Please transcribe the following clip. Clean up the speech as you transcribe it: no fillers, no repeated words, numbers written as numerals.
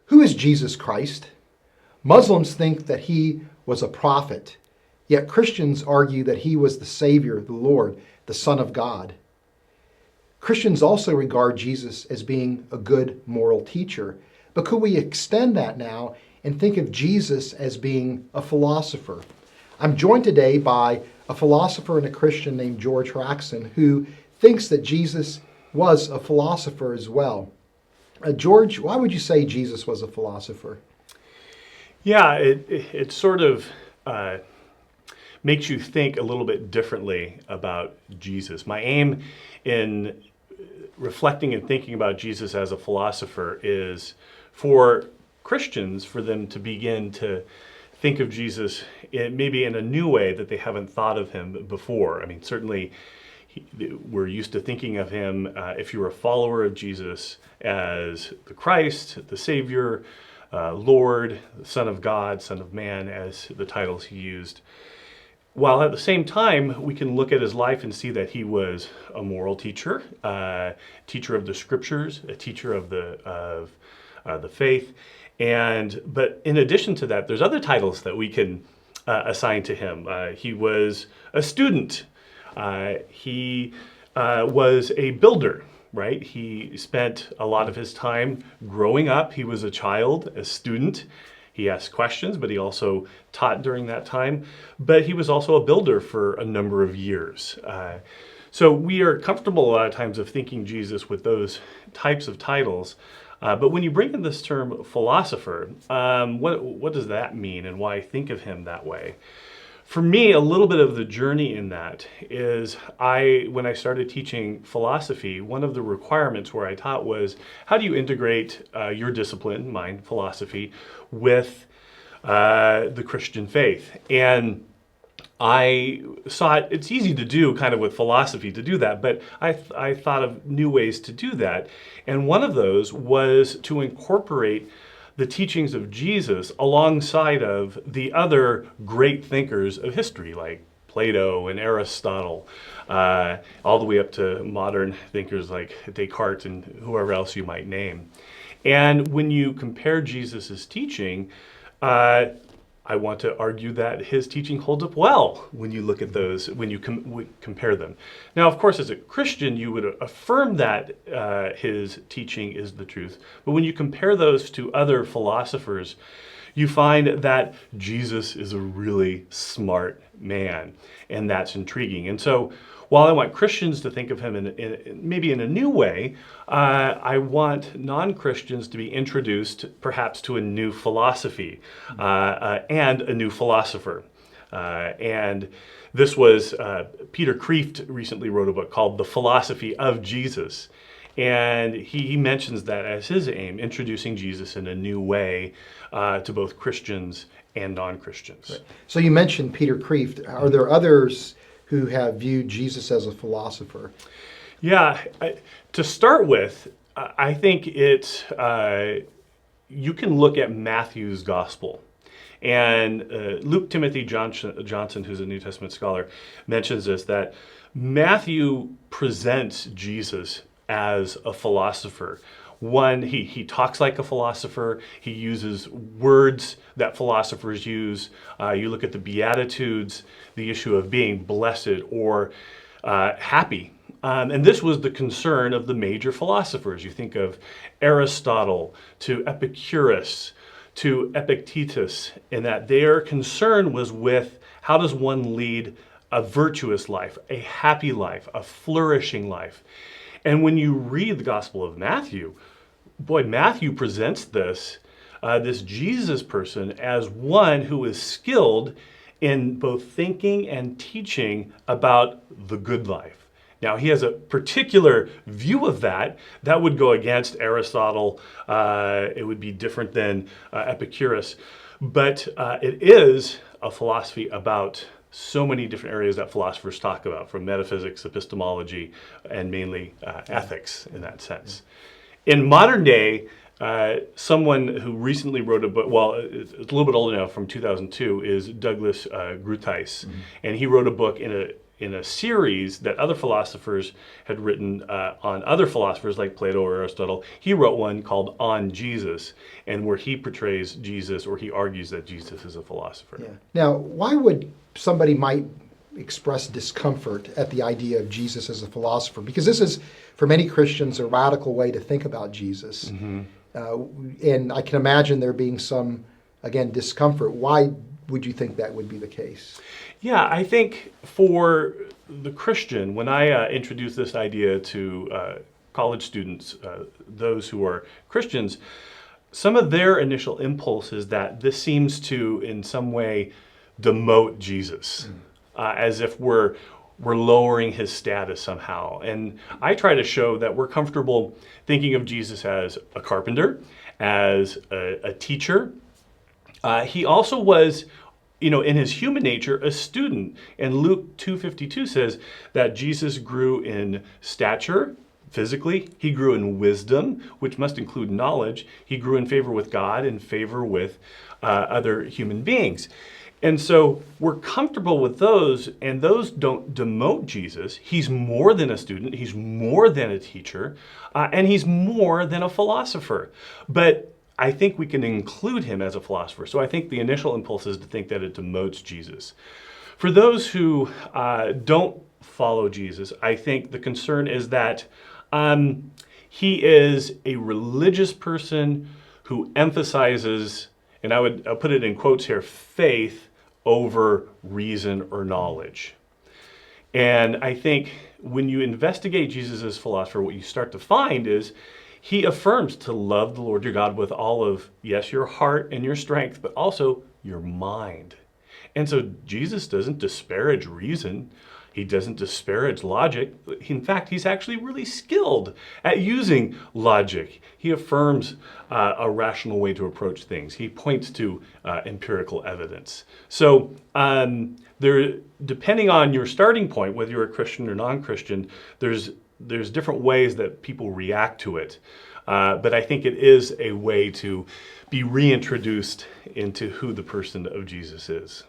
Who is Jesus Christ? Muslims think that he was a prophet, yet Christians argue that he was the Savior, the Lord, the Son of God. Christians also regard Jesus as being a good moral teacher, but could we extend that now and think of Jesus as being a philosopher? I'm joined today by a philosopher and a Christian named George Haraksin, who thinks that Jesus was a philosopher as well. George, why would you say Jesus was a philosopher? Yeah, it sort of makes you think a little bit differently about Jesus. My aim in reflecting and thinking about Jesus as a philosopher is for Christians, for them to begin to think of Jesus maybe in a new way that they haven't thought of him before. I mean, certainly we're used to thinking of him, if you're a follower of Jesus, as the Christ, the Savior, Lord, the Son of God, Son of Man, as the titles he used. While at the same time, we can look at his life and see that he was a moral teacher, teacher of the scriptures, a teacher of the faith. But in addition to that, there's other titles that we can assign to him. He was a student. He was a builder, right? He spent a lot of his time growing up. He was a child, a student. He asked questions, but he also taught during that time. But he was also a builder for a number of years. So we are comfortable a lot of times of thinking Jesus with those types of titles. But when you bring in this term philosopher, what does that mean and why think of him that way? For me, a little bit of the journey in that is when I started teaching philosophy, one of the requirements where I taught was how do you integrate your discipline, mine, philosophy, with the Christian faith? And I saw it's easy to do kind of with philosophy to do that, but I thought of new ways to do that. And one of those was to incorporate the teachings of Jesus alongside of the other great thinkers of history, like Plato and Aristotle, all the way up to modern thinkers like Descartes and whoever else you might name. And when you compare Jesus's teaching, I want to argue that his teaching holds up well when you look at those, when you compare them. Now, of course, as a Christian, you would affirm that his teaching is the truth. But when you compare those to other philosophers, you find that Jesus is a really smart man, and that's intriguing. And so while I want Christians to think of him maybe in a new way, I want non-Christians to be introduced perhaps to a new philosophy and a new philosopher. And this was, Peter Kreeft recently wrote a book called The Philosophy of Jesus. And he mentions that as his aim, introducing Jesus in a new way to both Christians and non-Christians. Right. So you mentioned Peter Kreeft. Are there others who have viewed Jesus as a philosopher? Yeah, to start with, I think it's, you can look at Matthew's gospel. And Luke Timothy Johnson, who's a New Testament scholar, mentions this, that Matthew presents Jesus as a philosopher. One, he talks like a philosopher. He uses words that philosophers use. You look at the Beatitudes, the issue of being blessed or happy. And this was the concern of the major philosophers. You think of Aristotle to Epicurus to Epictetus, in that their concern was with how does one lead a virtuous life, a happy life, a flourishing life. And when you read the Gospel of Matthew, boy, Matthew presents this Jesus person as one who is skilled in both thinking and teaching about the good life. Now, he has a particular view of that would go against Aristotle. It would be different than Epicurus. But it is a philosophy about so many different areas that philosophers talk about, from metaphysics, epistemology, and mainly ethics in that sense. In modern day, someone who recently wrote a book, well, it's a little bit older now, from 2002, is Douglas Groothuis. And he wrote a book in a series that other philosophers had written on other philosophers like Plato or Aristotle. He wrote one called On Jesus, and where he portrays Jesus, or he argues that Jesus is a philosopher. Yeah. Now, why would somebody might express discomfort at the idea of Jesus as a philosopher? Because this is, for many Christians, a radical way to think about Jesus. And I can imagine there being some, again, discomfort. Why would you think that would be the case? Yeah, I think for the Christian, when I introduce this idea to college students, those who are Christians, some of their initial impulse is that this seems to, in some way, demote Jesus, as if we're lowering his status somehow. And I try to show that we're comfortable thinking of Jesus as a carpenter, as a teacher. He also was, in his human nature, a student. And Luke 2:52 says that Jesus grew in stature, physically. He grew in wisdom, which must include knowledge. He grew in favor with God, in favor with other human beings. And so we're comfortable with those, and those don't demote Jesus. He's more than a student. He's more than a teacher, and he's more than a philosopher. But I think we can include him as a philosopher. So I think the initial impulse is to think that it demotes Jesus. For those who don't follow Jesus, I think the concern is that he is a religious person who emphasizes, and I'll put it in quotes here, faith over reason or knowledge. And I think when you investigate Jesus as philosopher, what you start to find is he affirms to love the Lord your God with all of, yes, your heart and your strength, but also your mind. And so Jesus doesn't disparage reason. He doesn't disparage logic. In fact, he's actually really skilled at using logic. He affirms a rational way to approach things. He points to empirical evidence. So depending on your starting point, whether you're a Christian or non-Christian, there's different ways that people react to it. But I think it is a way to be reintroduced into who the person of Jesus is.